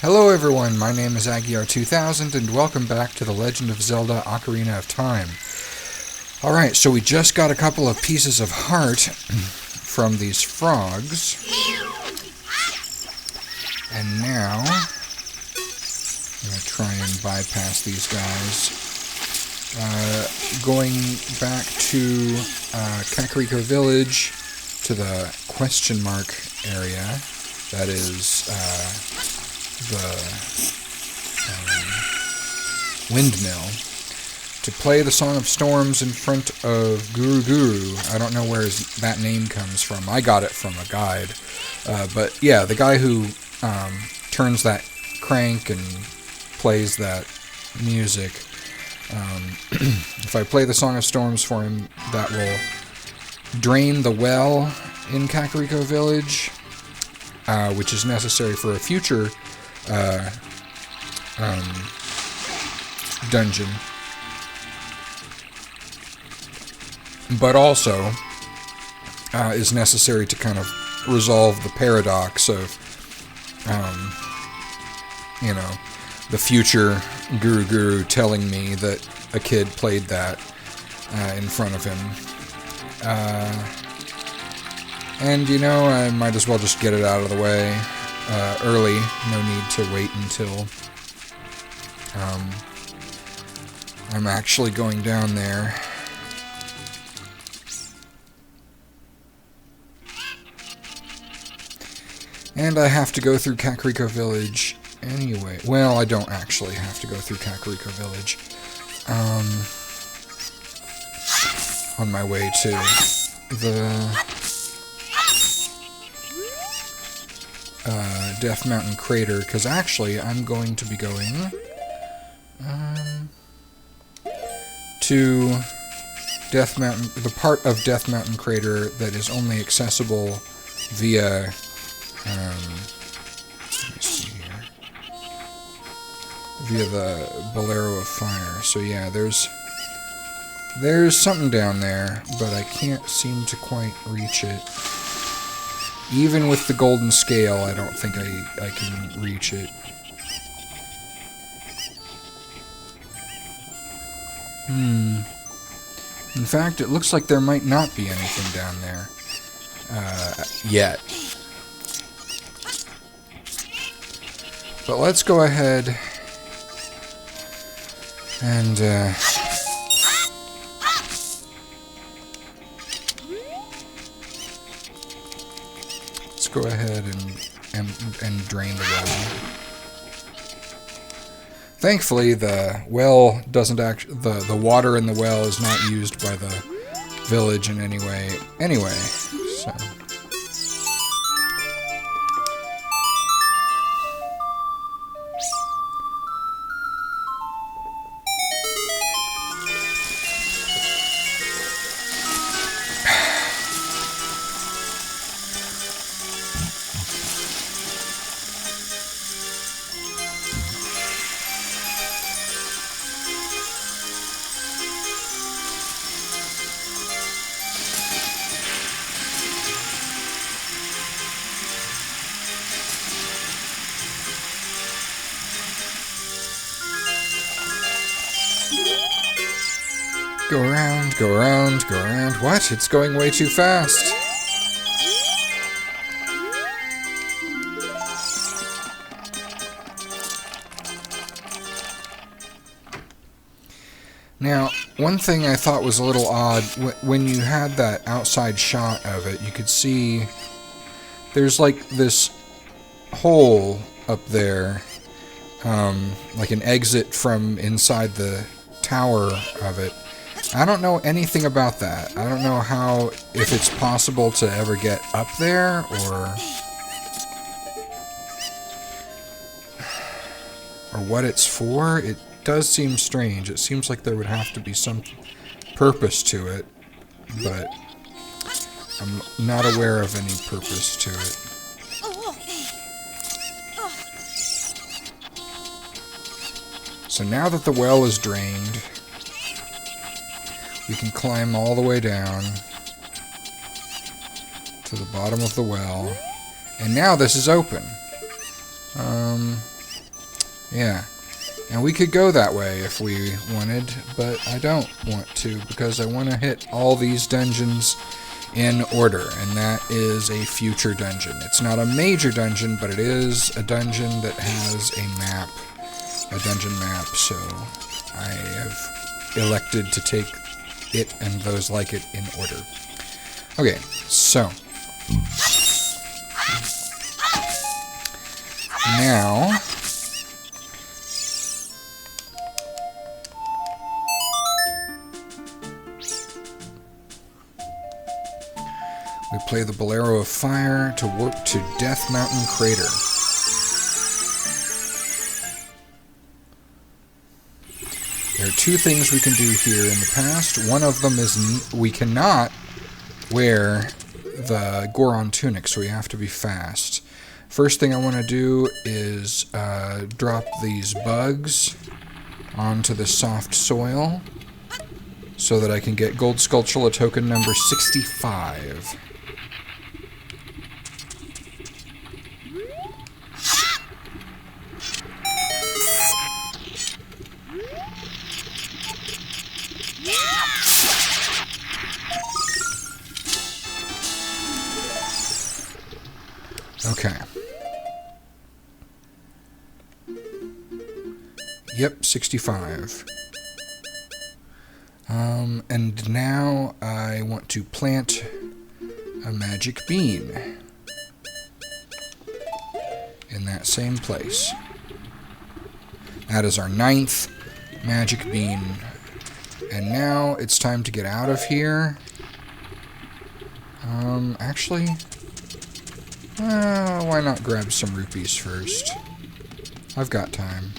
Hello everyone, my name is Agiar2000 and welcome back to the Legend of Zelda Ocarina of Time. Alright, so we just got a couple of pieces of heart from these frogs. And now, I'm going to try and bypass these guys. Going back to Kakariko Village, to the question mark area, that is the windmill, to play the Song of Storms in front of Guru Guru. I don't know where that name comes from. I got it from a guide. But yeah, the guy who turns that crank and plays that music. If I play the Song of Storms for him, that will drain the well in Kakariko Village, which is necessary for a future dungeon, but also is necessary to kind of resolve the paradox of, the future Guru Guru telling me that a kid played that in front of him. And, I might as well just get it out of the way early. No need to wait until I'm actually going down there. And I have to go through Kakariko Village anyway. Well, I don't actually have to go through Kakariko Village. On my way to the Death Mountain Crater, because actually I'm going to be going to Death Mountain, the part of Death Mountain Crater that is only accessible via, let me see here, via the Bolero of Fire. So yeah, there's something down there, but I can't seem to quite reach it. Even with the golden scale, I don't think I can reach it. In fact, it looks like there might not be anything down there yet. But let's go ahead and go ahead and drain the well. Thankfully, the well doesn't the water in the well is not used by the village in any way anyway, so. Go around, go around, go around. What? It's going way too fast. Now, one thing I thought was a little odd, when you had that outside shot of it, you could see there's like this hole up there, like an exit from inside the tower of it. I don't know anything about that. I don't know if it's possible to ever get up there, or what it's for. It does seem strange. It seems like there would have to be some purpose to it, but I'm not aware of any purpose to it. So now that the well is drained, we can climb all the way down to the bottom of the well, and now this is open. Yeah. And we could go that way if we wanted, but I don't want to because I want to hit all these dungeons in order, and that is a future dungeon. It's not a major dungeon, but it is a dungeon that has a map, a dungeon map, so I have elected to take it and those like it in order. Okay, so now we play the Bolero of Fire to warp to Death Mountain Crater. There are two things we can do here in the past. One of them is we cannot wear the Goron tunic, so we have to be fast. First thing I want to do is drop these bugs onto the soft soil so that I can get Gold Skulltula token number 65. Okay. Yep, 65. And now I want to plant a magic bean in that same place. That is our 9th magic bean. And now it's time to get out of here. Actually, why not grab some rupees first? I've got time.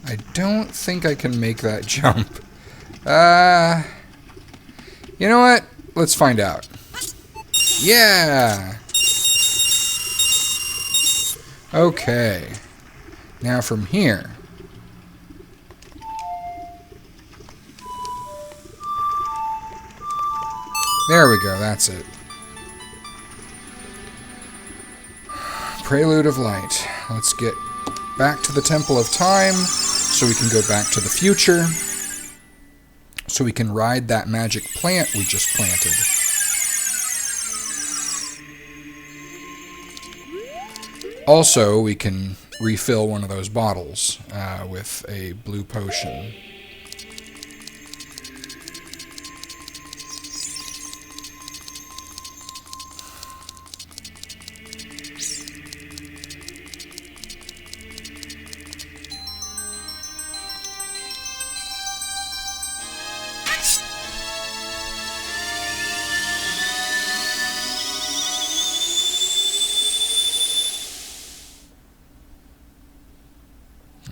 I don't think I can make that jump. You know what? Let's find out. Yeah! Okay. Now from here. There we go, that's it. Prelude of Light. Let's get back to the Temple of Time so we can go back to the future. So we can ride that magic plant we just planted. Also, we can refill one of those bottles with a blue potion.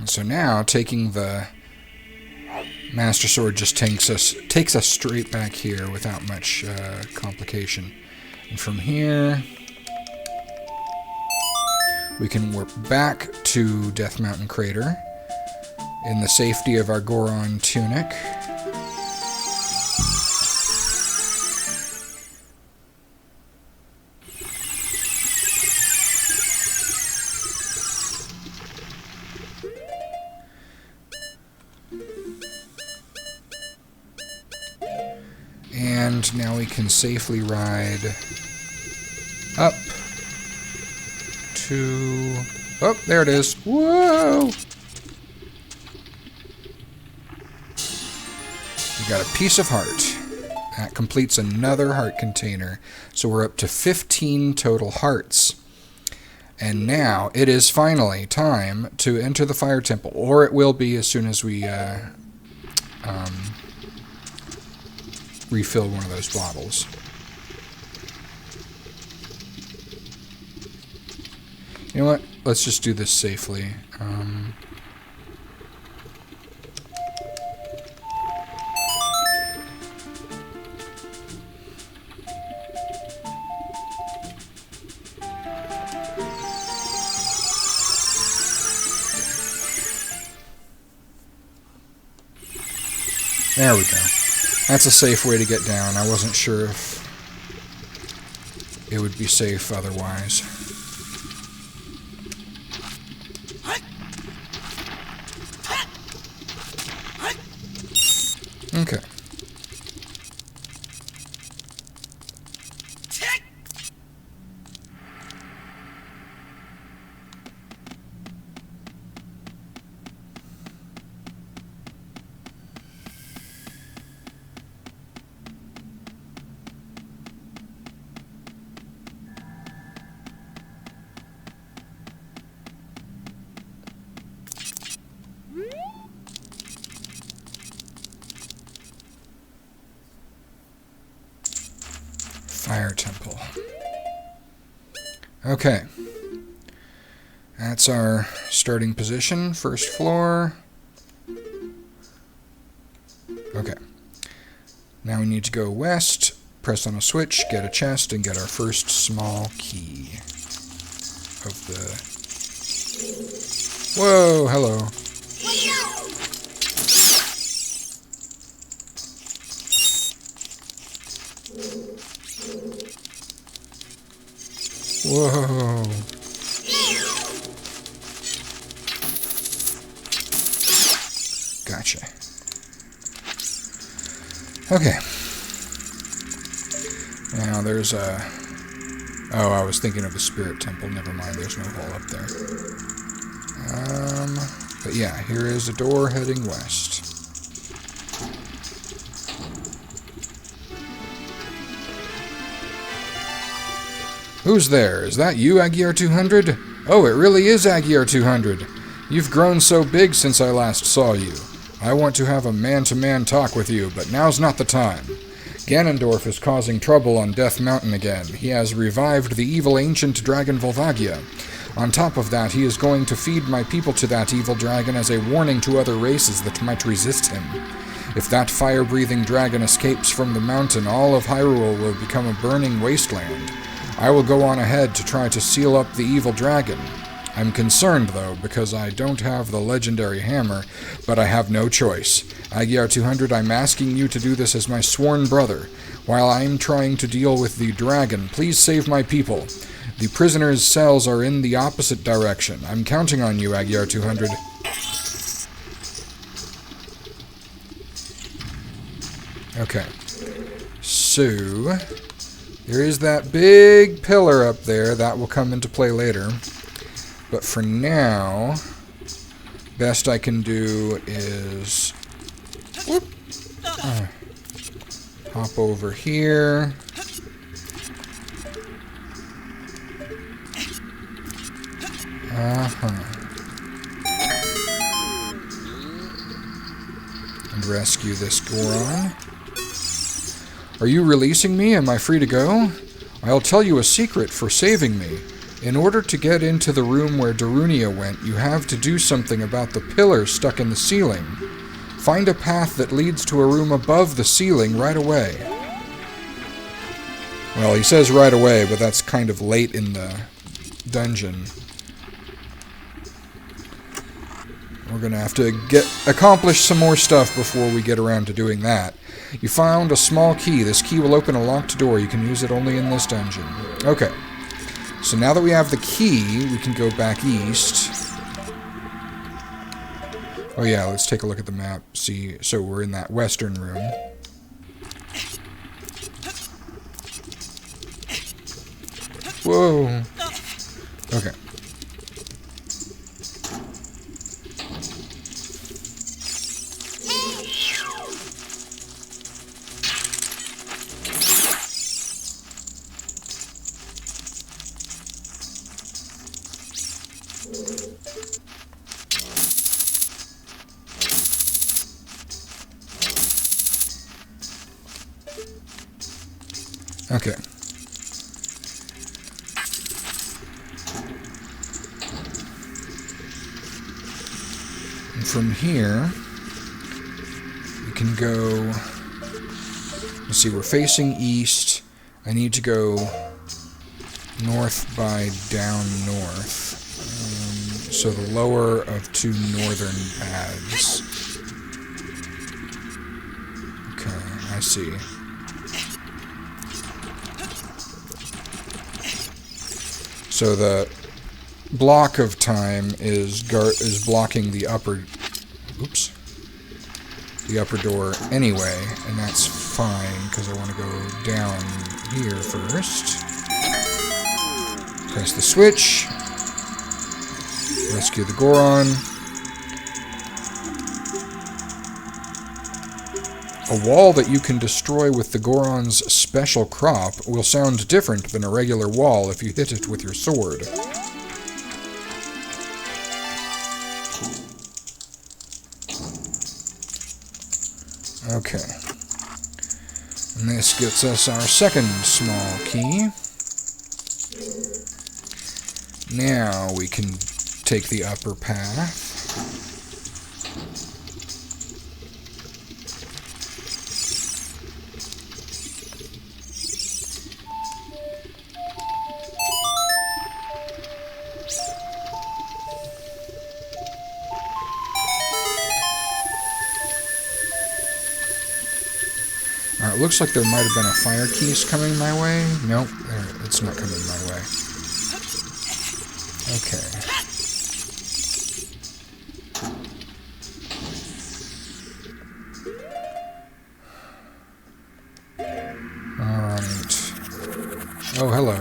So now, taking the Master Sword just takes us straight back here without much complication. And from here, we can warp back to Death Mountain Crater in the safety of our Goron tunic. And now we can safely ride up to... Oh, there it is. Whoa! We got a piece of heart. That completes another heart container. So we're up to 15 total hearts. And now it is finally time to enter the Fire Temple. Or it will be as soon as we... refill one of those bottles. You know what? Let's just do this safely. There we go. That's a safe way to get down. I wasn't sure it would be safe otherwise. Okay. Fire Temple. Okay. That's our starting position. First floor. Okay. Now we need to go west, press on a switch, get a chest, and get our first small key of the... Whoa, hello. Whoa. Gotcha. Okay. Now there's a... Oh, I was thinking of a spirit temple. Never mind, there's no hole up there. But yeah, here is a door heading west. Who's there? Is that you, Agiar2000? Oh, it really is Agiar2000. You've grown so big since I last saw you. I want to have a man-to-man talk with you, but now's not the time. Ganondorf is causing trouble on Death Mountain again. He has revived the evil ancient dragon Volvagia. On top of that, he is going to feed my people to that evil dragon as a warning to other races that might resist him. If that fire-breathing dragon escapes from the mountain, all of Hyrule will become a burning wasteland. I will go on ahead to try to seal up the evil dragon. I'm concerned, though, because I don't have the legendary hammer, but I have no choice. Agiar2000, I'm asking you to do this as my sworn brother. While I'm trying to deal with the dragon, please save my people. The prisoners' cells are in the opposite direction. I'm counting on you, Agiar2000. Okay. So... there is that big pillar up there. That will come into play later. But for now, best I can do is hop over here. And rescue this Goron. Are you releasing me? Am I free to go? I'll tell you a secret for saving me. In order to get into the room where Darunia went, you have to do something about the pillar stuck in the ceiling. Find a path that leads to a room above the ceiling right away. Well, he says right away, but that's kind of late in the dungeon. We're going to have to accomplish some more stuff before we get around to doing that. You found a small key. This key will open a locked door. You can use it only in this dungeon. Okay. So now that we have the key, we can go back east. Oh yeah, let's take a look at the map. See, so we're in that western room. Whoa. Okay. Okay. And from here, we can go... Let's see, we're facing east. I need to go north by down north. So the lower of two northern paths. Okay, I see. So the block of time is blocking the upper... Oops. The upper door anyway, and that's fine, because I want to go down here first. Press the switch. Rescue the Goron. A wall that you can destroy with the Goron's special crop will sound different than a regular wall if you hit it with your sword. Okay. And this gets us our second small key. Now we can take the upper path. It looks like there might have been a fire keys coming my way. Nope, it's not coming my way. Okay. Alright. Oh, hello.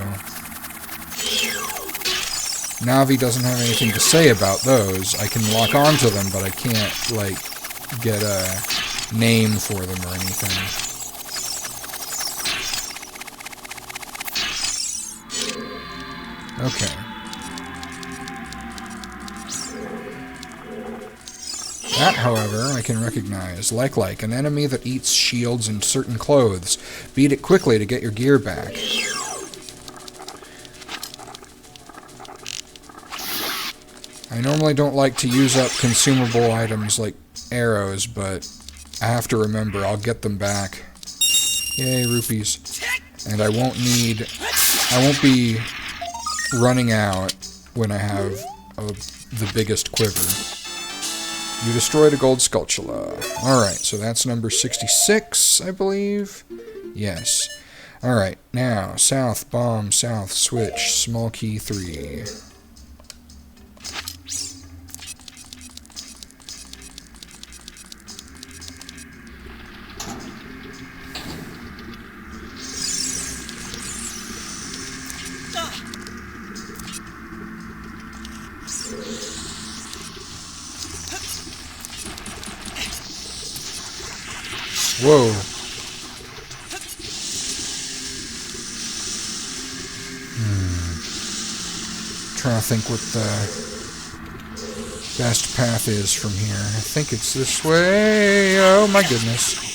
Navi doesn't have anything to say about those. I can lock onto them, but I can't, like, get a name for them or anything. Okay. That, however, I can recognize. Like, an enemy that eats shields and certain clothes. Beat it quickly to get your gear back. I normally don't like to use up consumable items like arrows, but I have to remember I'll get them back. Yay, rupees. And I won't be running out when I have the biggest quiver. You destroyed a gold sculptula. Alright, so that's number 66, I believe. Yes. Alright, now, south, bomb, south, switch, small key 3. Whoa. Trying to think what the best path is from here. I think it's this way. Oh my goodness.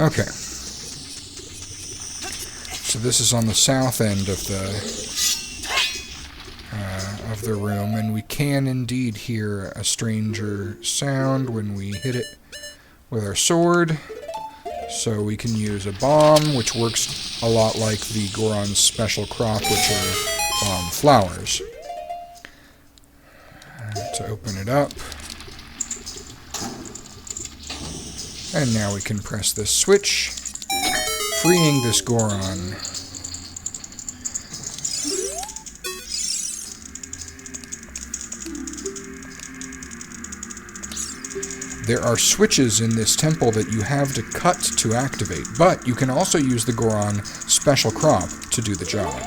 Okay. So this is on the south end of the room, and we can indeed hear a stranger sound when we hit it with our sword. So we can use a bomb, which works a lot like the Goron's special crop, which are flowers. To open it up. And now we can press this switch, freeing this Goron. There are switches in this temple that you have to cut to activate, but you can also use the Goron special crop to do the job.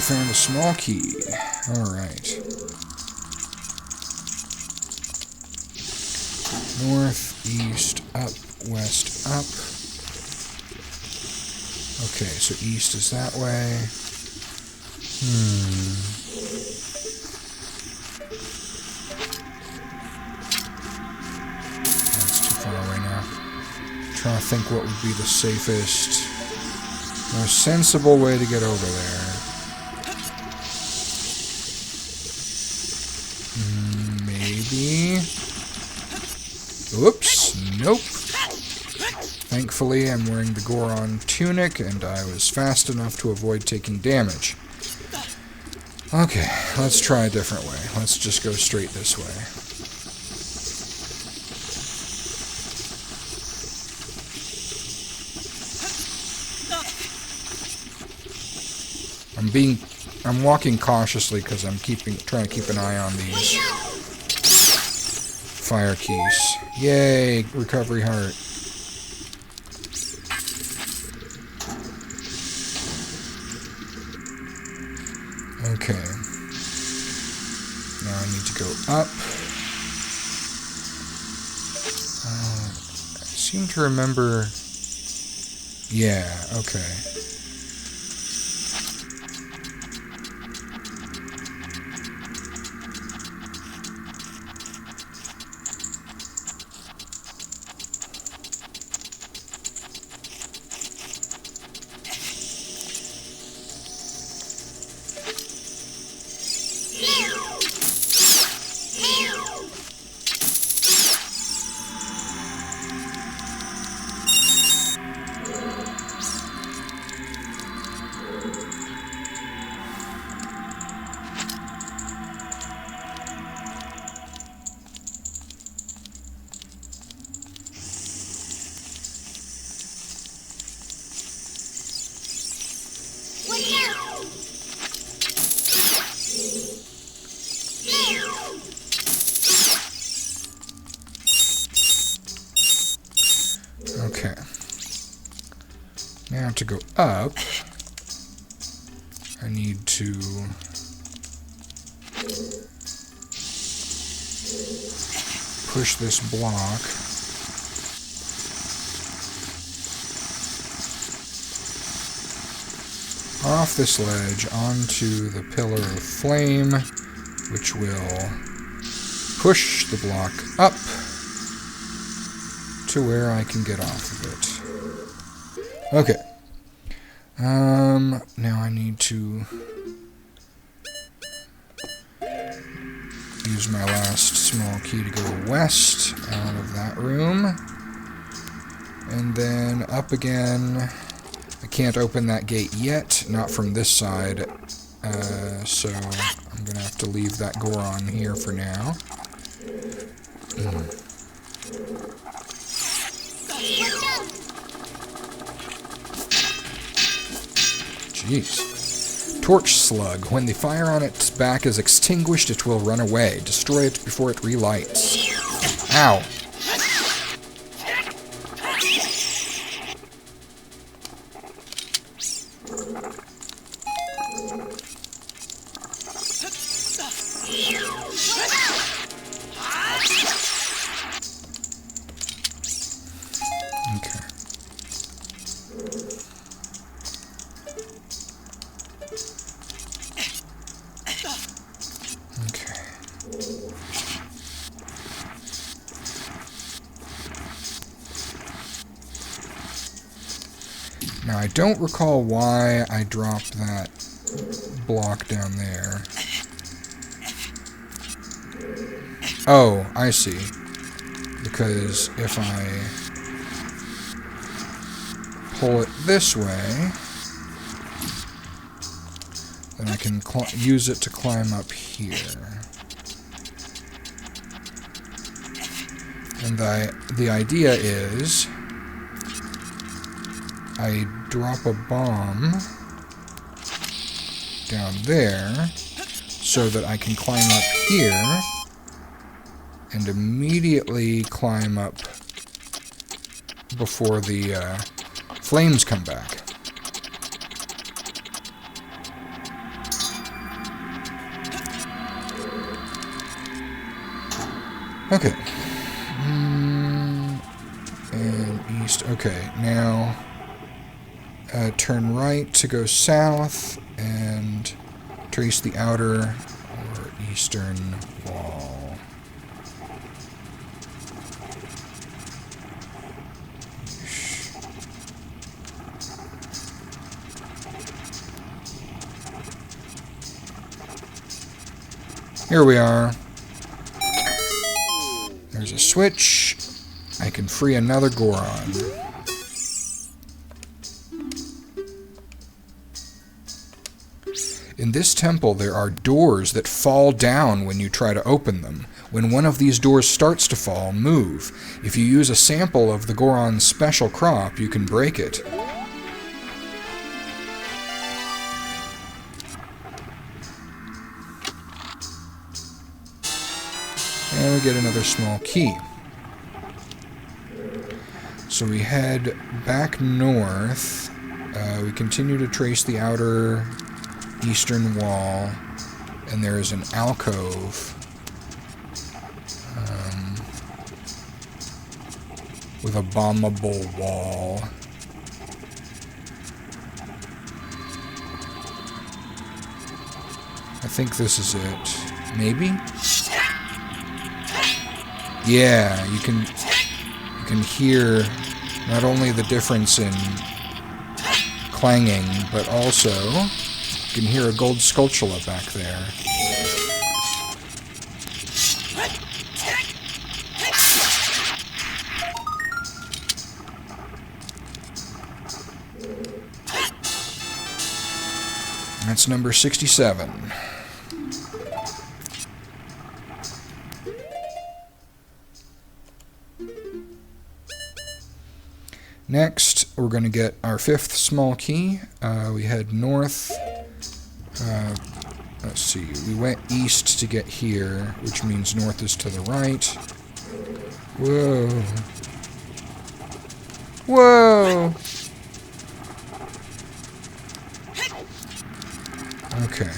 Found a small key. Alright. North, east, up, west, up. Okay, so east is that way. That's too far away now. I'm trying to think what would be the safest. Most sensible way to get over there. Maybe. Oops. Nope. Thankfully, I'm wearing the Goron tunic, and I was fast enough to avoid taking damage. Okay, let's try a different way. Let's just go straight this way. I'm walking cautiously because I'm trying to keep an eye on these fire keys. Yay, recovery heart. Okay. Now I need to go up. I seem to remember... Yeah, okay. Okay. Now to go up, I need to push this block off this ledge onto the pillar of flame, which will push the block up to where I can get off of it. Okay. Now I need to use my last small key to go west out of that room. And then up again. I can't open that gate yet, not from this side, so I'm going to have to leave that Goron here for now. Jeez. Torch Slug. When the fire on its back is extinguished, it will run away. Destroy it before it relights. Ow. Now, I don't recall why I dropped that block down there. Oh, I see. Because if I pull it this way, then I can use it to climb up here. And the idea is I drop a bomb down there so that I can climb up here and immediately climb up before the flames come back. Okay. And east. Okay, now turn right to go south and trace the outer or eastern wall. Here we are. There's a switch. I can free another Goron. In this temple, there are doors that fall down when you try to open them. When one of these doors starts to fall, move. If you use a sample of the Goron's special crop, you can break it. And we get another small key. So we head back north. We continue to trace the outer eastern wall, and there is an alcove with a bombable wall. I think this is it. Maybe? Yeah, you can hear not only the difference in clanging, but also you can hear a gold sculptula back there. That's number 67. Next, we're going to get our 5th small key. We head north. Let's see. We went east to get here, which means north is to the right. Whoa. Whoa! Okay.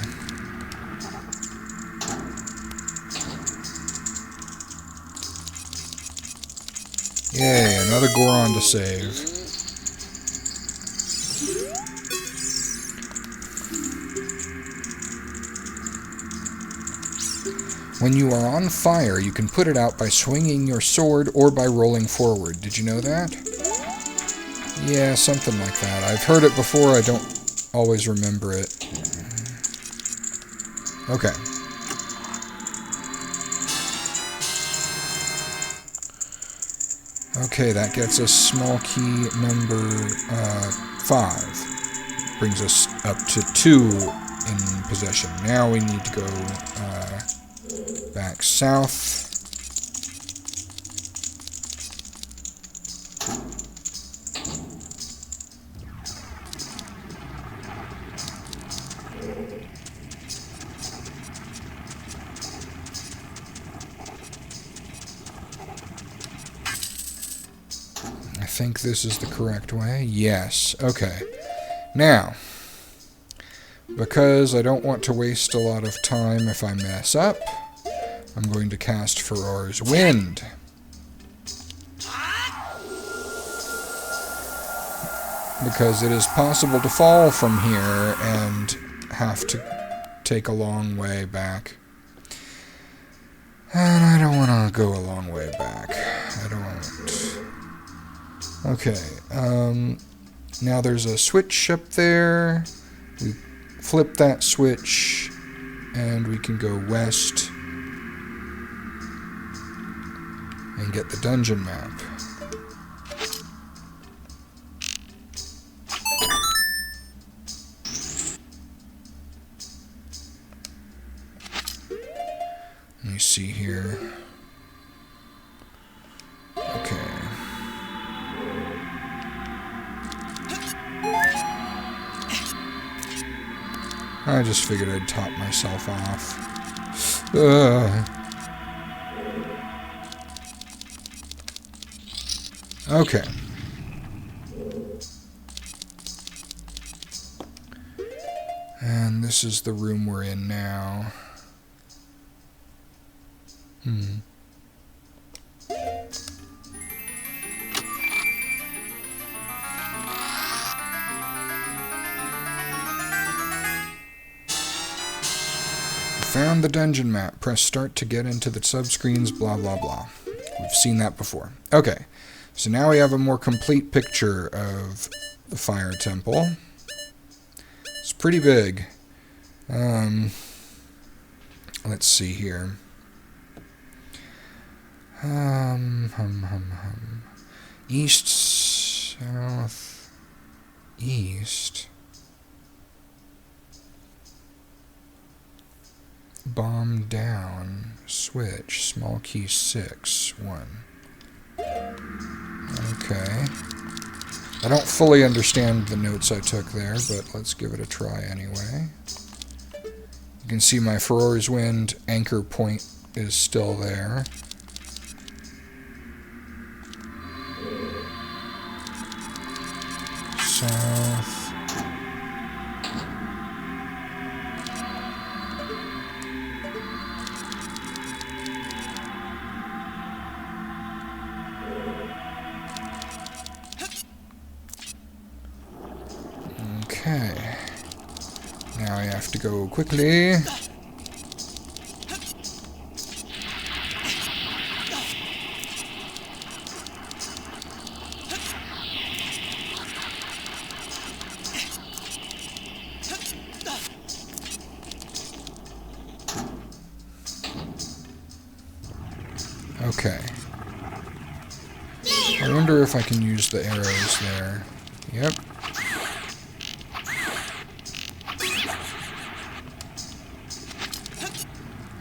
Yay, another Goron to save. When you are on fire, you can put it out by swinging your sword or by rolling forward. Did you know that? Yeah, something like that. I've heard it before, I don't always remember it. Okay. Okay, that gets us small key number 5. Brings us up to 2 in possession. Now we need to go back south. I think this is the correct way. Yes. Okay. Now, because I don't want to waste a lot of time if I mess up, I'm going to cast Farore's Wind. Because it is possible to fall from here and have to take a long way back. And I don't want to go a long way back. I don't. Okay. Now there's a switch up there. We flip that switch, and we can go west and get the dungeon map. Let me see here. Okay. I just figured I'd top myself off. Okay. And this is the room we're in now. Found the dungeon map. Press start to get into the subscreens, blah, blah, blah. We've seen that before. Okay, so now we have a more complete picture of the Fire Temple. It's pretty big. Let's see here. East, south, east. Bomb down, switch, small key 6, 1. Okay. I don't fully understand the notes I took there, but let's give it a try anyway. You can see my Farore's Wind anchor point is still there. South. Okay. Now I have to go quickly. Okay. I wonder if I can use the arrows there. Yep.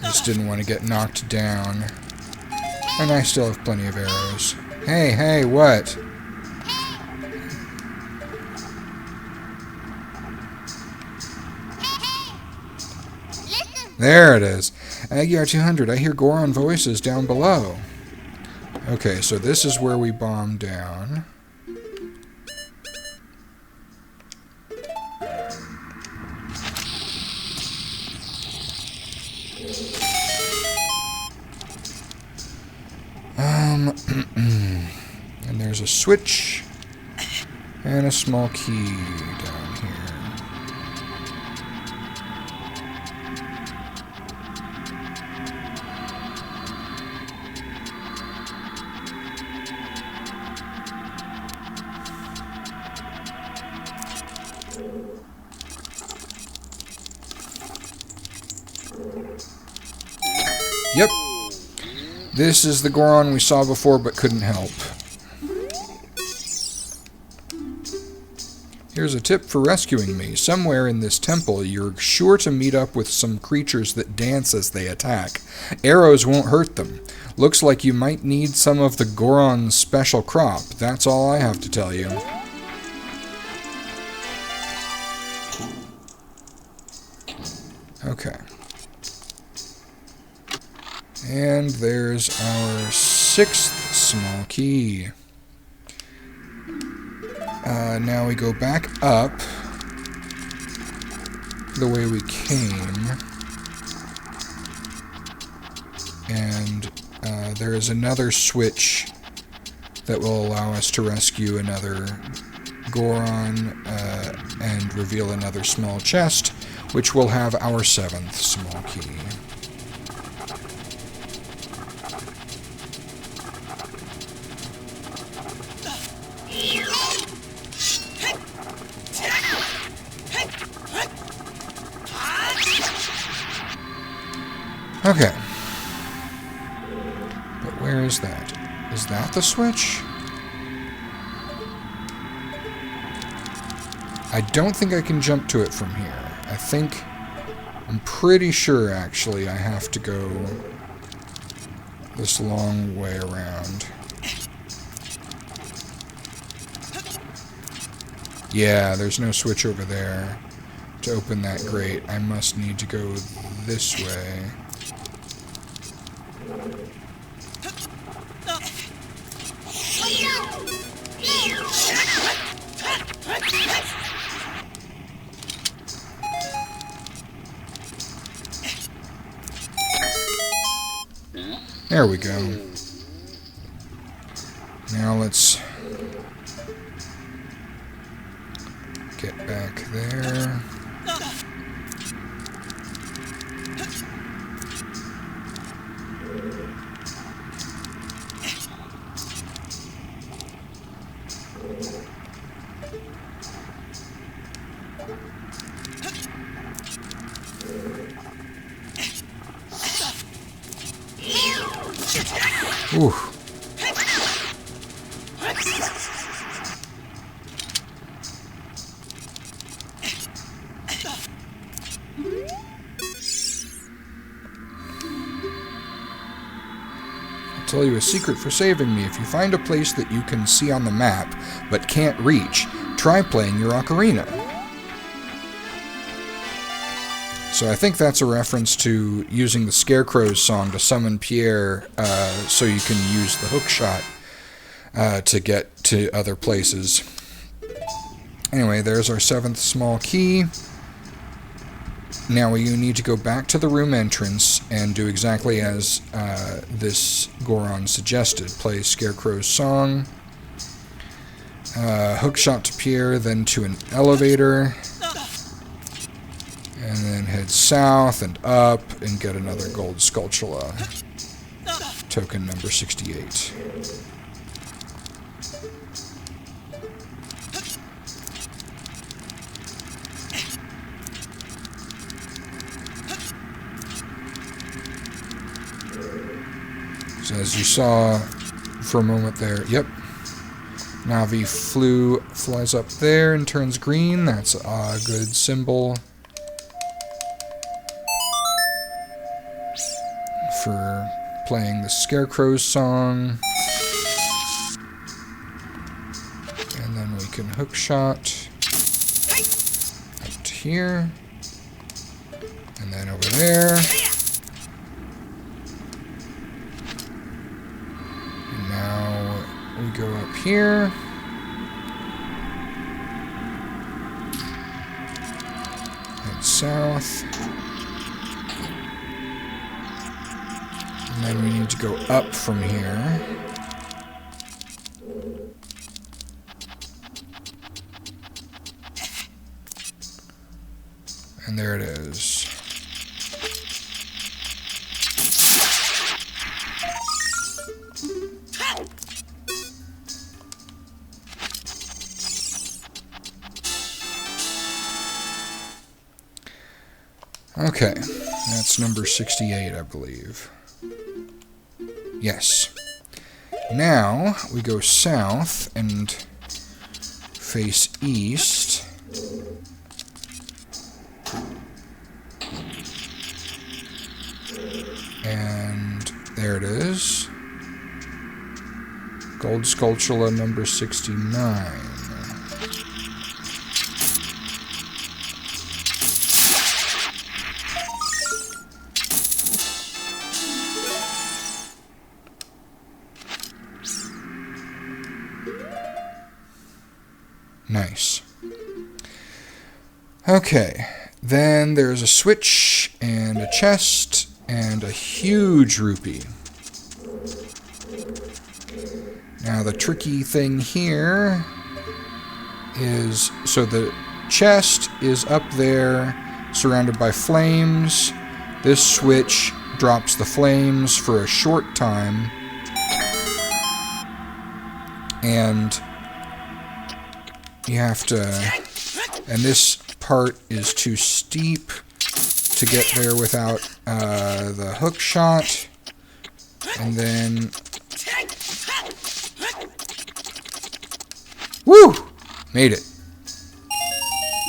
Just didn't want to get knocked down. And I still have plenty of arrows. Hey, what? There it is. Agiar2000, I hear Goron voices down below. Okay, so this is where we bomb down. And there's a switch and a small key down here. Yep. This is the Goron we saw before but couldn't help. Here's a tip for rescuing me. Somewhere in this temple, you're sure to meet up with some creatures that dance as they attack. Arrows won't hurt them. Looks like you might need some of the Goron's special crop. That's all I have to tell you. Okay. And there's our 6th small key. Now we go back up the way we came. And there is another switch that will allow us to rescue another Goron and reveal another small chest, which will have our 7th small key. Okay. But where is that? Is that the switch? I don't think I can jump to it from here. I'm pretty sure, actually, I have to go this long way around. Yeah, there's no switch over there to open that grate. I must need to go this way. There we go. Now let's get back there. Ooh. I'll tell you a secret for saving me. If you find a place that you can see on the map but can't reach, try playing your ocarina. So I think that's a reference to using the Scarecrow's song to summon Pierre so you can use the hook shot to get to other places. Anyway, there's our 7th small key. Now you need to go back to the room entrance and do exactly as this Goron suggested. Play Scarecrow's song, hook shot to Pierre, then to an elevator, and then head south and up and get another gold Skulltula. Token number 68. So as you saw for a moment there, yep. Navi flies up there and turns green. That's a good symbol for playing the Scarecrow's song. And then we can hook shot up to here. And then over there. And now we go up here. Head south. And then we need to go up from here. And there it is. Okay, that's number 68, I believe. Yes. Now we go south and face east. And there it is. Gold Skulltula number 69. Nice. Okay, then there's a switch and a chest and a huge rupee. Now the tricky thing here is, so the chest is up there surrounded by flames. This switch drops the flames for a short time, and you have to, and this part is too steep to get there without the hook shot, and then, woo! Made it.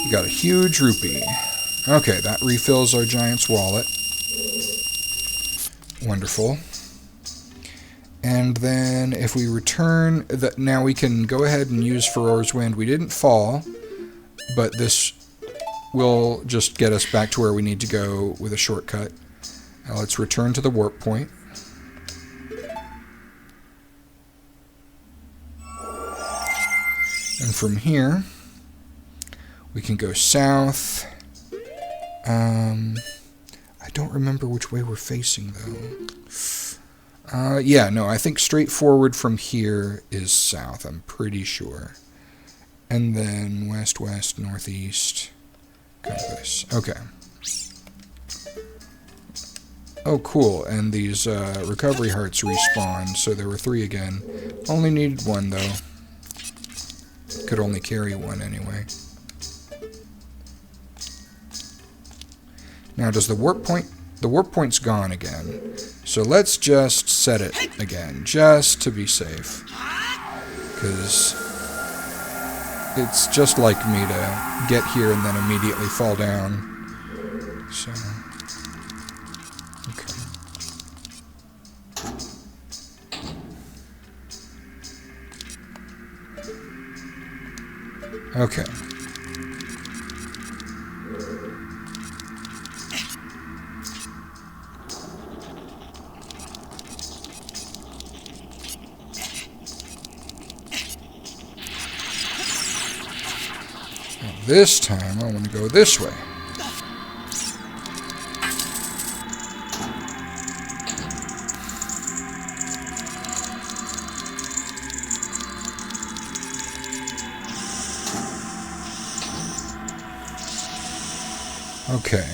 You got a huge rupee. Okay, that refills our giant's wallet. Wonderful. And then if we return, now we can go ahead and use Farore's Wind. We didn't fall, but this will just get us back to where we need to go with a shortcut. Now let's return to the warp point. And from here, we can go south. I don't remember which way we're facing, though. Yeah, no, I think straight forward from here is south, I'm pretty sure. And then west, west, northeast, compass. Okay. Oh, cool, and these recovery hearts respawn, so there were 3 again. Only needed 1, though. Could only carry 1 anyway. Now, does the warp point the warp point's gone again. So let's just set it again, just to be safe. Because it's just like me to get here and then immediately fall down. So, okay. Okay. This time, I want to go this way. Okay.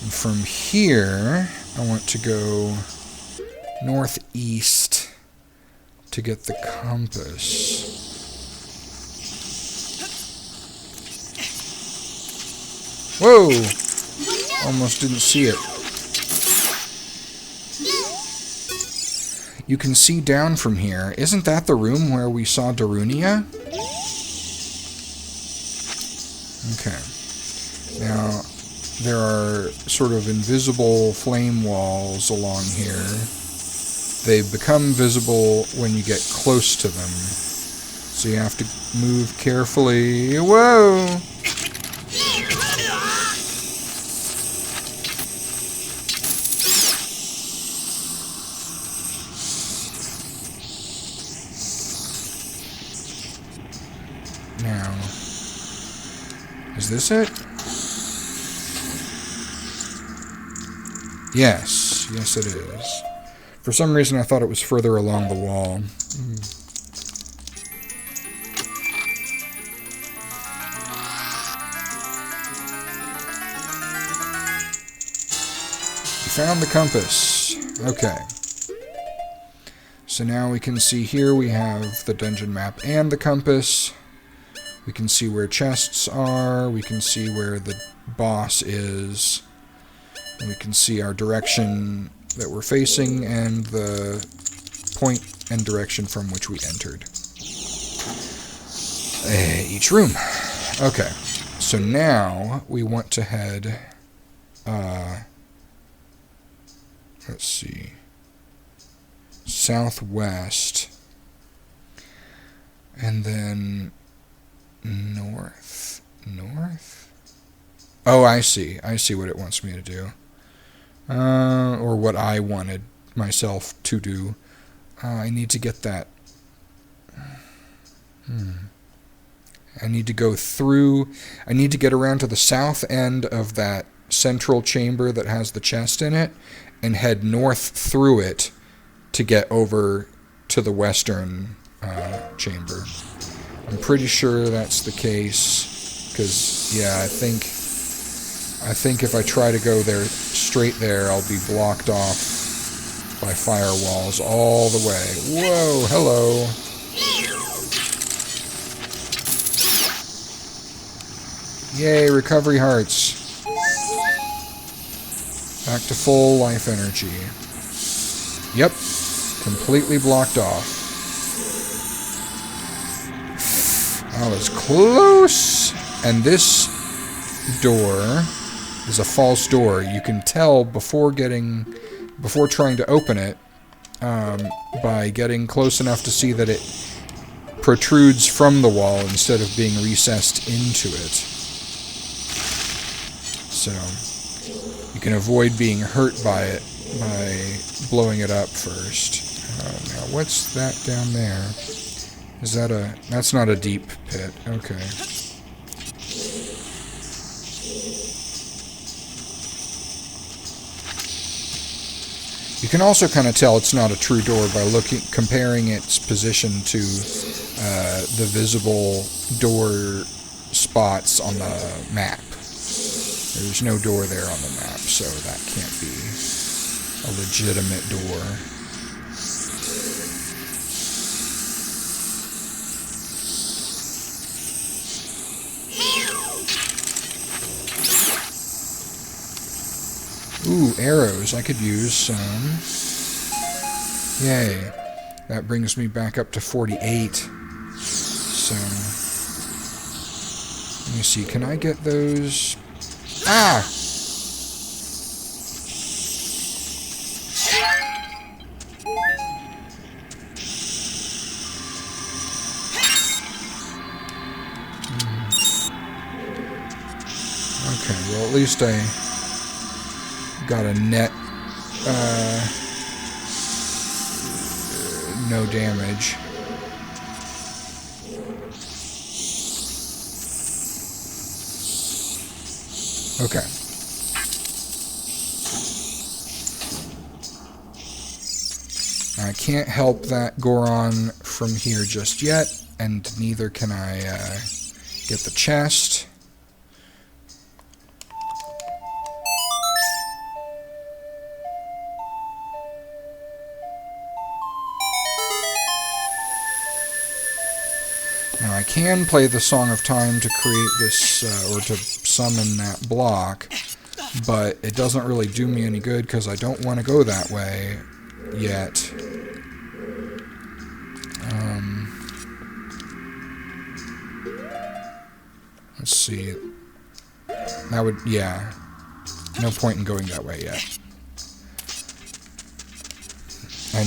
And from here, I want to go northeast to get the compass. Whoa! Almost didn't see it. You can see down from here. Isn't that the room where we saw Darunia? Okay. Now, there are sort of invisible flame walls along here. They become visible when you get close to them. So you have to move carefully. Whoa! Now, is this it? Yes, yes it is. For some reason I thought it was further along the wall. We found the compass. Okay. So now we can see here we have the dungeon map and the compass. We can see where chests are. We can see where the boss is. And we can see our direction that we're facing and the point and direction from which we entered. Each room. Okay. So now we want to head... let's see. Southwest. And then... north. North? Oh, I see. I see what it wants me to do. Or what I wanted myself to do. I need to get that. I need to go through. I need to get around to the south end of that central chamber that has the chest in it and head north through it to get over to the western chamber. I'm pretty sure that's the case, because, yeah, I think if I try to go there straight there, I'll be blocked off by firewalls all the way. Whoa, hello. Yay, recovery hearts. Back to full life energy. Yep, completely blocked off. That was close. And this door is a false door. You can tell before trying to open it by getting close enough to see that it protrudes from the wall instead of being recessed into it. So you can avoid being hurt by it by blowing it up first. Now what's that down there? Is that that's not a deep pit. Okay. You can also kind of tell it's not a true door by comparing its position to the visible door spots on the map. There's no door there on the map, so that can't be a legitimate door. arrows. I could use some. Yay. That brings me back up to 48. So, let me see. Can I get those? Ah! Okay, well at least I got a net, no damage. Okay. I can't help that Goron from here just yet, and neither can I get the chest. Now I can play the Song of Time to create this, or to summon that block, but it doesn't really do me any good because I don't want to go that way yet. Let's see. That would, yeah. No point in going that way yet. I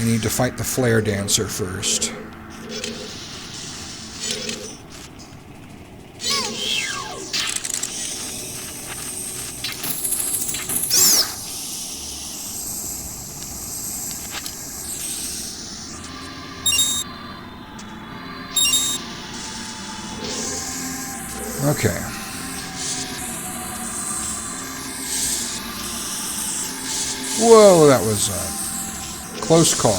need to fight the Flare Dancer first. Okay. Whoa, that was a close call.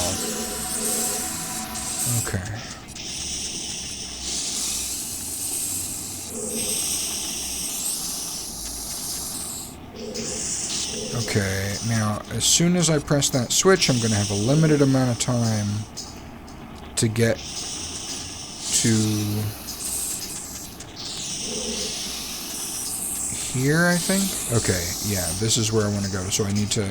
Okay. Okay, now, as soon as I press that switch, I'm going to have a limited amount of time to get to here, I think? Okay, yeah, this is where I want to go, so I need to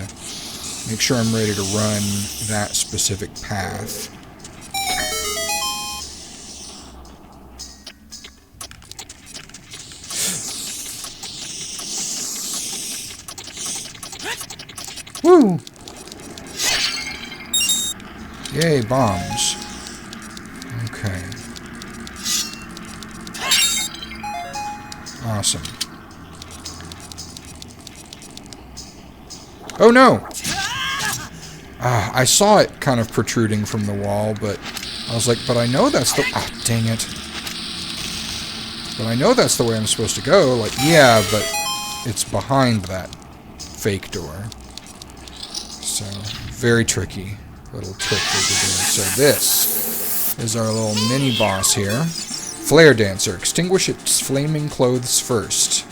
make sure I'm ready to run that specific path. Woo! Yay, bombs. Okay. Awesome. Oh no! I saw it kind of protruding from the wall, but I was like, but I know that's the... Ah, dang it. But I know that's the way I'm supposed to go. Like, yeah, but it's behind that fake door. So, very tricky little trick that we're doing. So this is our little mini-boss here. Flare Dancer. Extinguish its flaming clothes first.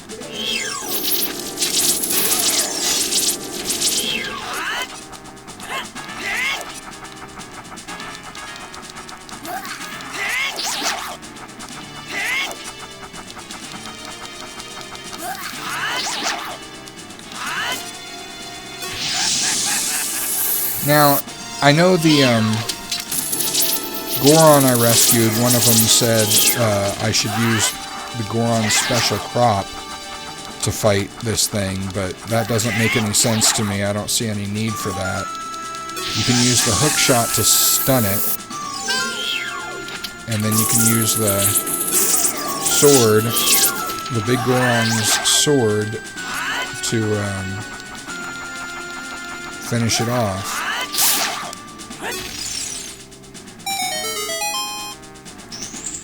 Now, I know the Goron I rescued, one of them said I should use the Goron special crop to fight this thing, but that doesn't make any sense to me. I don't see any need for that. You can use the hook shot to stun it, and then you can use the sword, the big Goron's sword, to finish it off.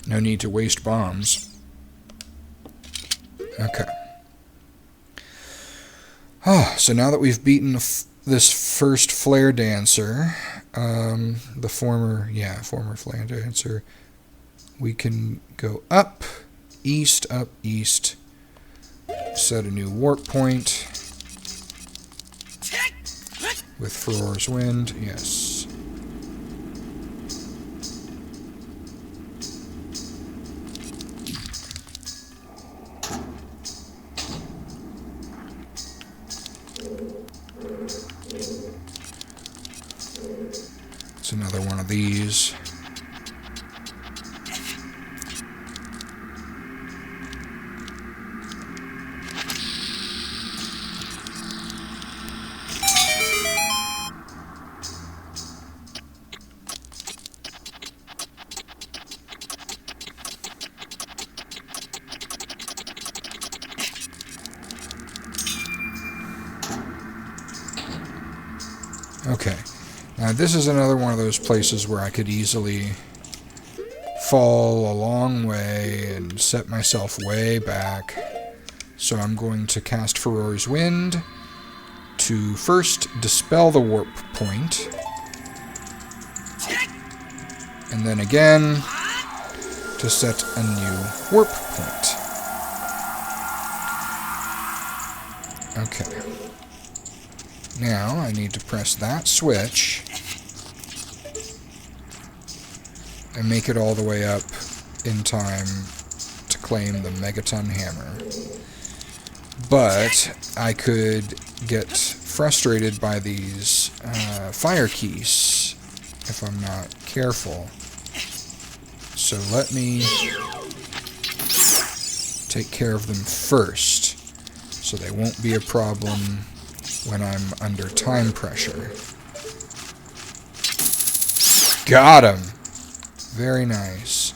No need to waste bombs. Okay. Oh, so now that we've beaten this first Flare Dancer, the former Flare Dancer, we can go up, east, set a new warp point with Furor's Wind, yes. It's another one of these. Okay, now this is another one of those places where I could easily fall a long way and set myself way back. So I'm going to cast Farore's Wind to first dispel the warp point, and then again to set a new warp point. Okay. Now, I need to press that switch and make it all the way up in time to claim the Megaton Hammer. But I could get frustrated by these fire keys if I'm not careful. So let me take care of them first, so they won't be a problem when I'm under time pressure. Got him! Very nice.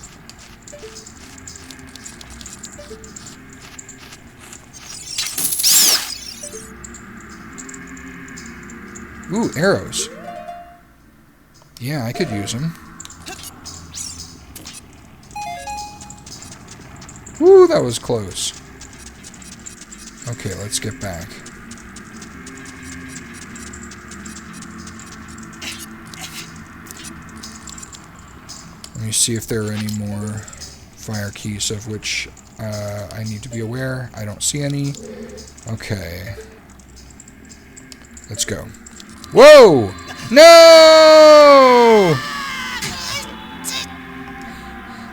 Ooh, arrows. Yeah, I could use them. Woo, that was close. Okay, let's get back. Let me see if there are any more fire keys of which I need to be aware. I don't see any. Okay. Let's go. Whoa! No!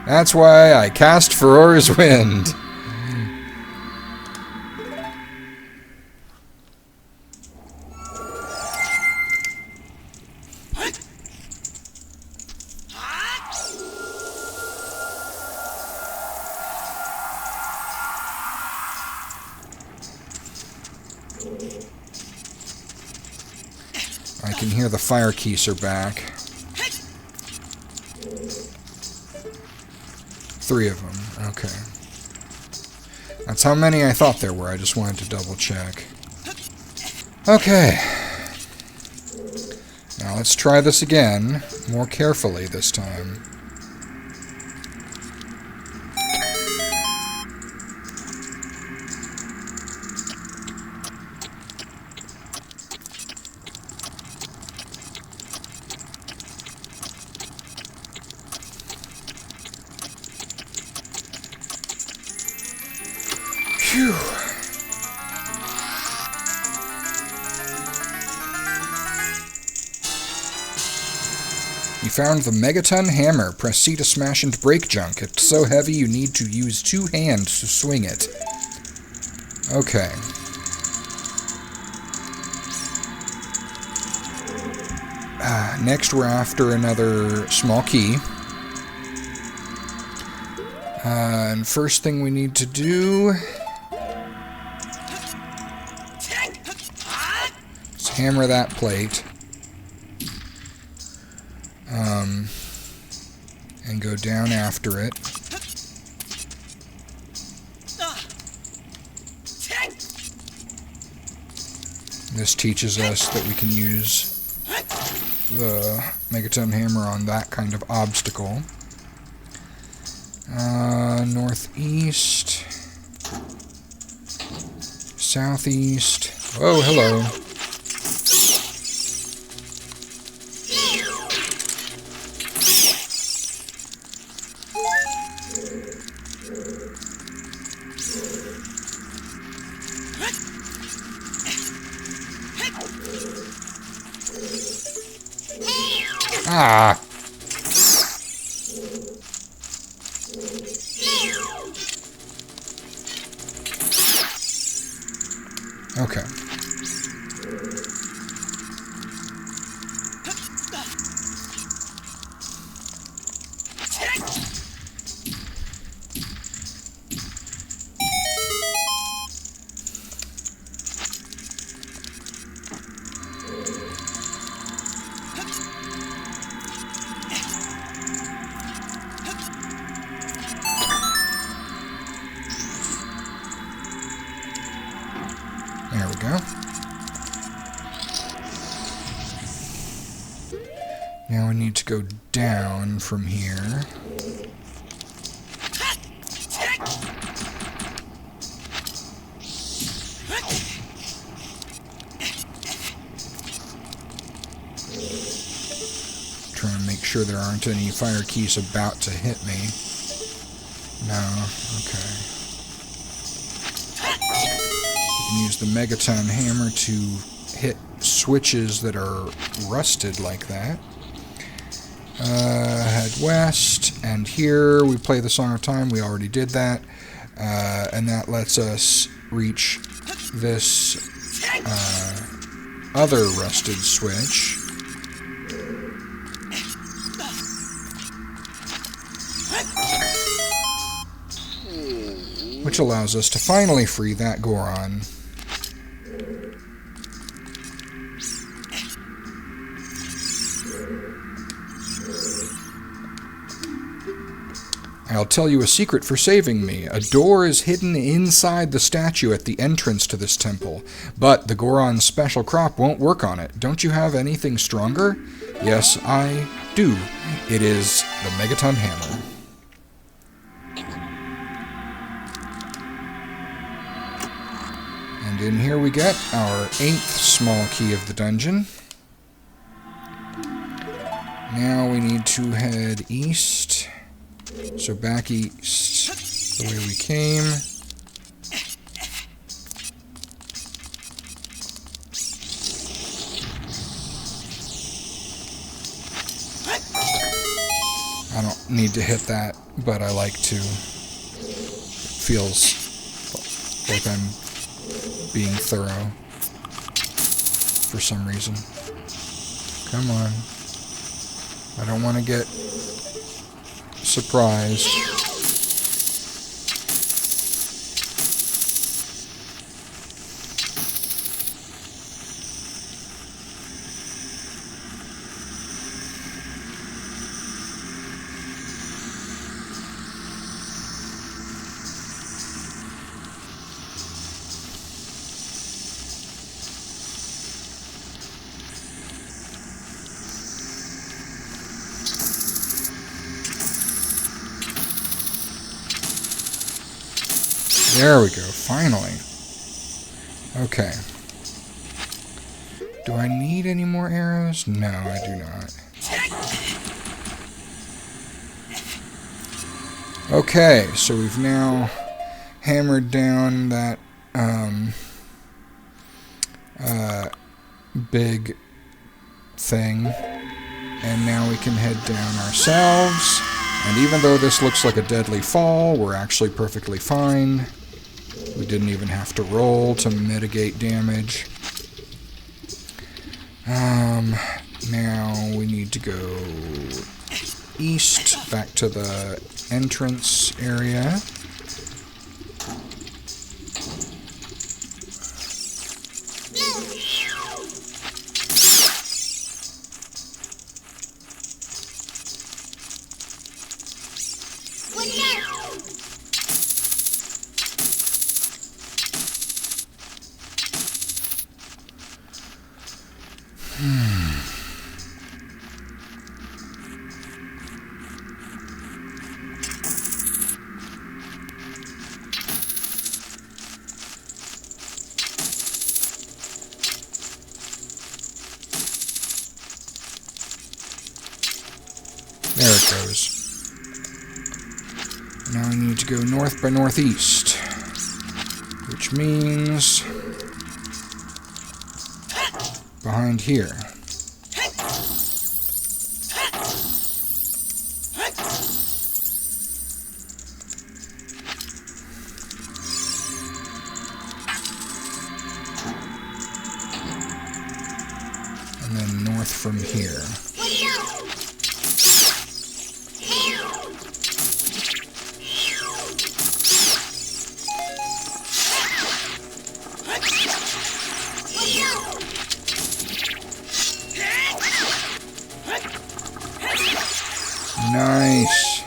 That's why I cast Farore's Wind. I can hear the fire keys are back. 3 of them. Okay. That's how many I thought there were. I just wanted to double check. Okay. Now let's try this again, more carefully this time. Phew. You found the Megaton Hammer. Press C to smash and break junk. It's so heavy you need to use 2 hands to swing it. Okay. Next we're after another small key. And first thing we need to do is hammer that plate. And go down after it. This teaches us that we can use the Megaton Hammer on that kind of obstacle. Northeast. Southeast. Oh, hello. Ah! Okay. to go down from here. Try and make sure there aren't any fire keys about to hit me. No, okay. You can use the Megaton Hammer to hit switches that are rusted like that. Head west, and here we play the Song of Time. We already did that. And that lets us reach this other rusted switch. Which allows us to finally free that Goron. I'll tell you a secret for saving me. A door is hidden inside the statue at the entrance to this temple, but the Goron's special crop won't work on it. Don't you have anything stronger? Yes, I do. It is the Megaton Hammer. And in here we get our 8th small key of the dungeon. Now we need to head east. So back east, the way we came. I don't need to hit that, but I like to. It feels like I'm being thorough for some reason. Come on. I don't want to get surprised. There we go, finally. Okay. Do I need any more arrows? No, I do not. Okay, so we've now hammered down that big thing, and now we can head down ourselves. And even though this looks like a deadly fall, we're actually perfectly fine. We didn't even have to roll to mitigate damage. Now we need to go east, back to the entrance area. There it goes. Now I need to go north by northeast, which means behind here. And then north from here. Nice.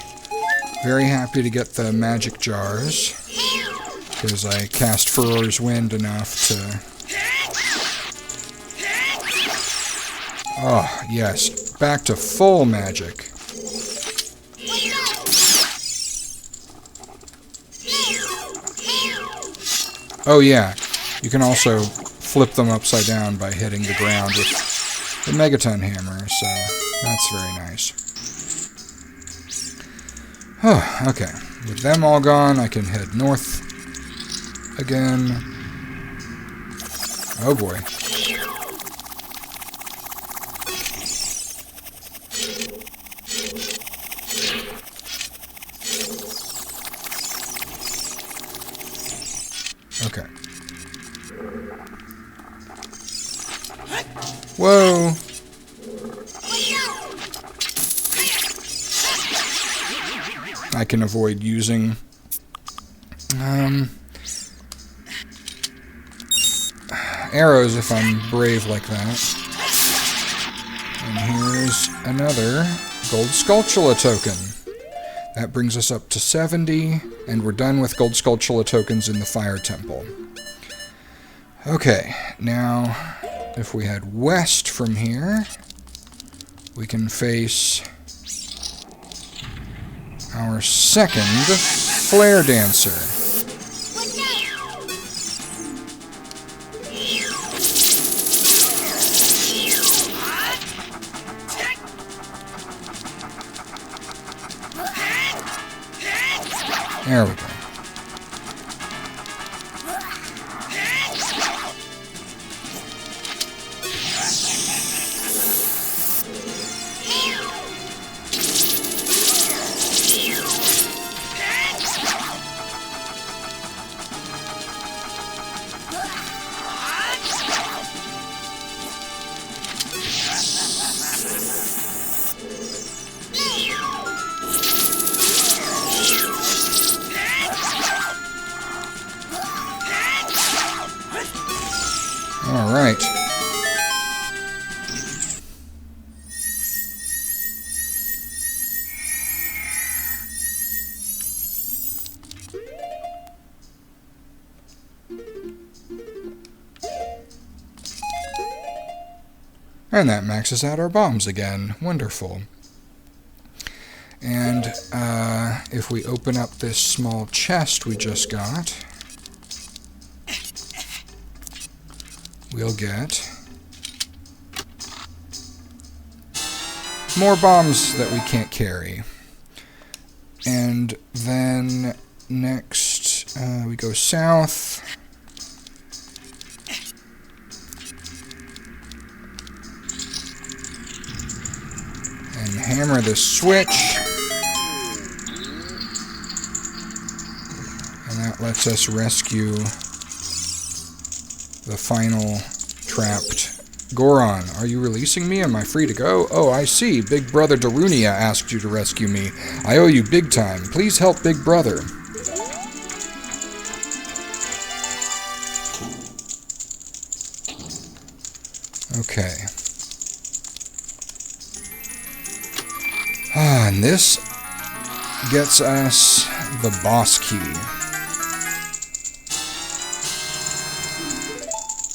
Very happy to get the magic jars, because I cast Furor's Wind enough to... Oh, yes. back to full magic. Oh yeah, you can also flip them upside down by hitting the ground with the Megaton Hammer, so that's very nice. Oh, okay, with them all gone, I can head north again. Oh boy. Okay. Whoa! I can avoid using arrows if I'm brave like that. And here's another gold Skulltula token. That brings us up to 70, and we're done with gold Skulltula tokens in the Fire Temple. Okay, now if we head west from here, we can face our second Flare Dancer. There we go. All right. And that maxes out our bombs again. Wonderful. And if we open up this small chest we just got, we'll get more bombs that we can't carry. And then next we go south. And hammer this switch. And that lets us rescue the final trapped Goron. Are you releasing me? Am I free to go? Oh, I see. Big Brother Darunia asked you to rescue me. I owe you big time. Please help Big Brother. Okay. And this gets us the boss key.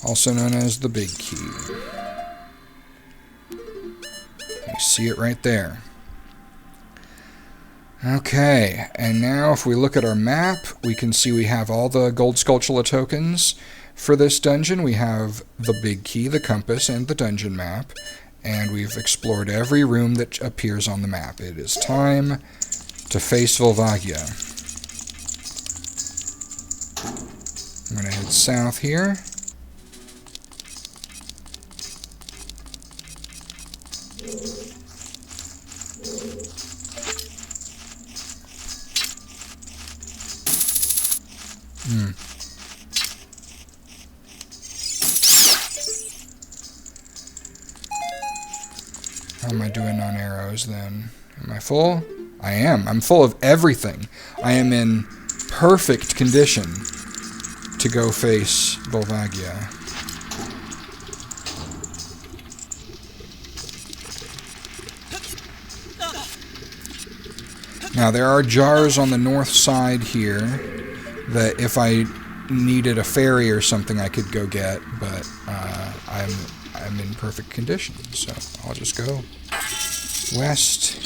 Also known as the big key. You see it right there. Okay, and now if we look at our map, we can see we have all the gold Skulltula tokens. For this dungeon, we have the big key, the compass, and the dungeon map. And we've explored every room that appears on the map. It is time to face Volvagia. I'm going to head south here. How am I doing on arrows then? Am I full? I am. I'm full of everything. I am in perfect condition to go face Volvagia. Now there are jars on the north side here that if I needed a ferry or something I could go get, but I'm in perfect condition, so I'll just go. west.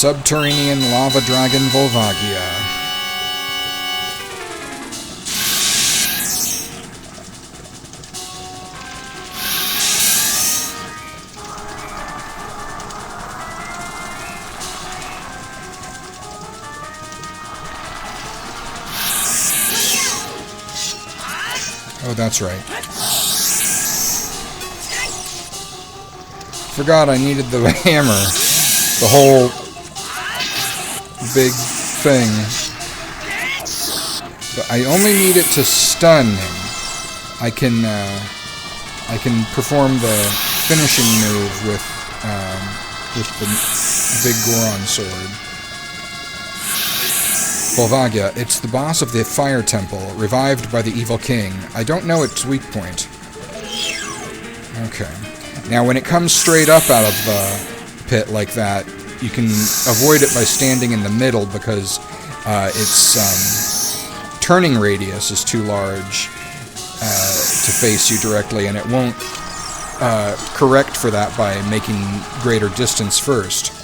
Subterranean lava dragon Volvagia. Oh, that's right. Forgot I needed the hammer. The whole big thing. But I only need it to stun him. I can perform the finishing move with the big Goron sword. Volvagia, it's the boss of the Fire Temple, revived by the evil king. I don't know its weak point. Okay. Now, when it comes straight up out of the pit like that, you can avoid it by standing in the middle because its turning radius is too large to face you directly, and it won't correct for that by making greater distance first.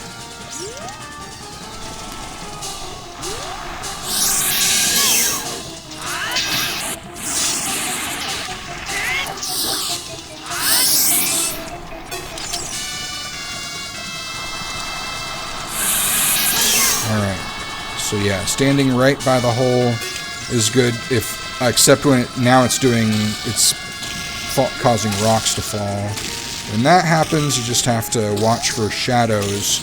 So yeah, standing right by the hole is good, except when it's causing rocks to fall. When that happens, you just have to watch for shadows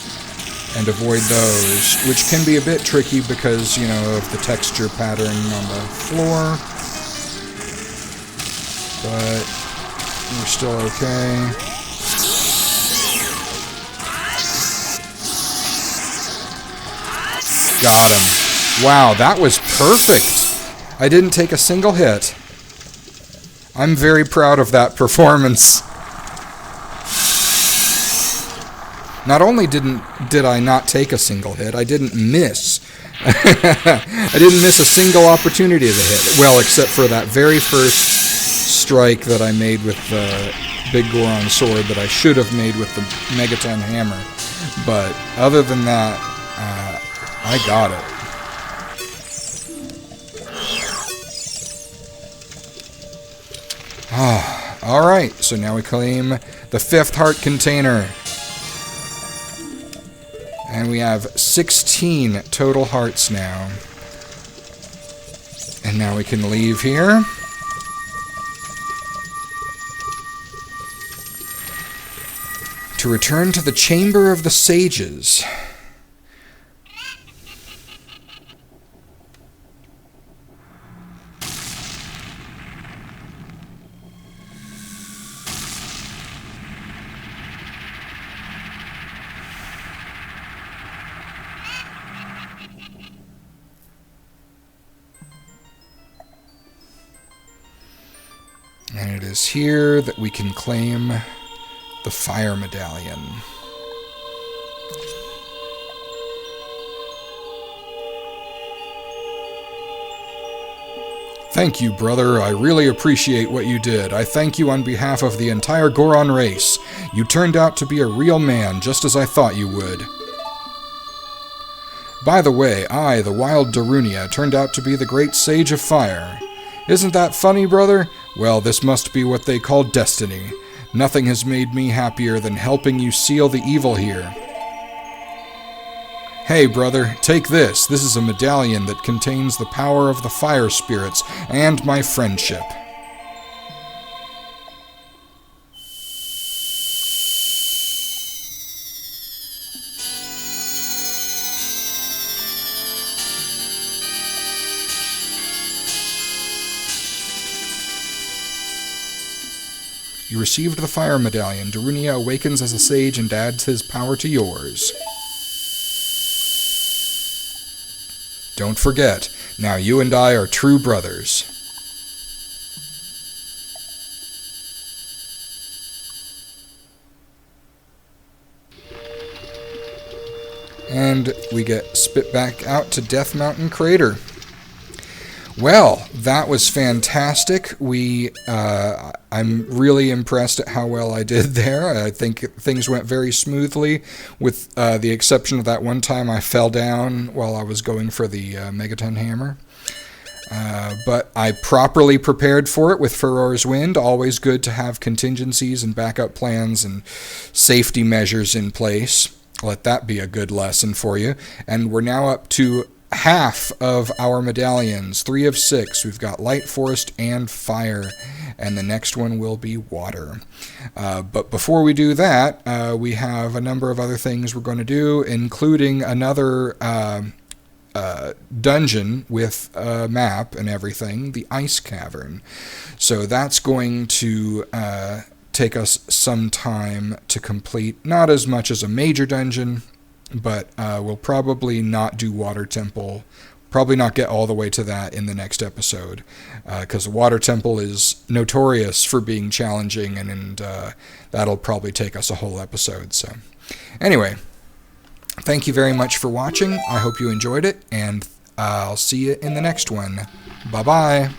and avoid those, which can be a bit tricky because, you know, of the texture pattern on the floor. But we're still okay. Got him. Wow, that was perfect. I didn't take a single hit. I'm very proud of that performance. Not only did I not take a single hit, I didn't miss. I didn't miss a single opportunity to hit. Well, except for that very first strike that I made with the big Goron sword that I should have made with the Megaton Hammer. But other than that, I got it. Alright, so now we claim the 5th heart container. And we have 16 total hearts now. And now we can leave here. To return to the Chamber of the Sages. And it is here that we can claim the Fire Medallion. Thank you, brother. I really appreciate what you did. I thank you on behalf of the entire Goron race. You turned out to be a real man, just as I thought you would. By the way, I, the wild Darunia, turned out to be the great Sage of Fire. Isn't that funny, brother? Well, this must be what they call destiny. Nothing has made me happier than helping you seal the evil here. Hey, brother, take this. This is a medallion that contains the power of the fire spirits and my friendship. You received the Fire Medallion. Darunia awakens as a sage and adds his power to yours. Don't forget, now you and I are true brothers. And we get spit back out to Death Mountain Crater. Well, that was fantastic. I'm really impressed at how well I did there. I think things went very smoothly, with the exception of that one time I fell down while I was going for the Megaton Hammer. But I properly prepared for it with Furor's Wind. Always good to have contingencies and backup plans and safety measures in place. Let that be a good lesson for you. And we're now up to half of our medallions, 3 of 6. We've got Light, Forest, and Fire, and the next one will be Water. But before we do that, we have a number of other things we're going to do, including another dungeon with a map and everything, the Ice Cavern. So that's going to take us some time to complete. Not as much as a major dungeon, but we'll probably not do Water Temple. Probably not get all the way to that in the next episode, because Water Temple is notorious for being challenging, and that'll probably take us a whole episode. So anyway, thank you very much for watching. I hope you enjoyed it, and I'll see you in the next one. Bye-bye.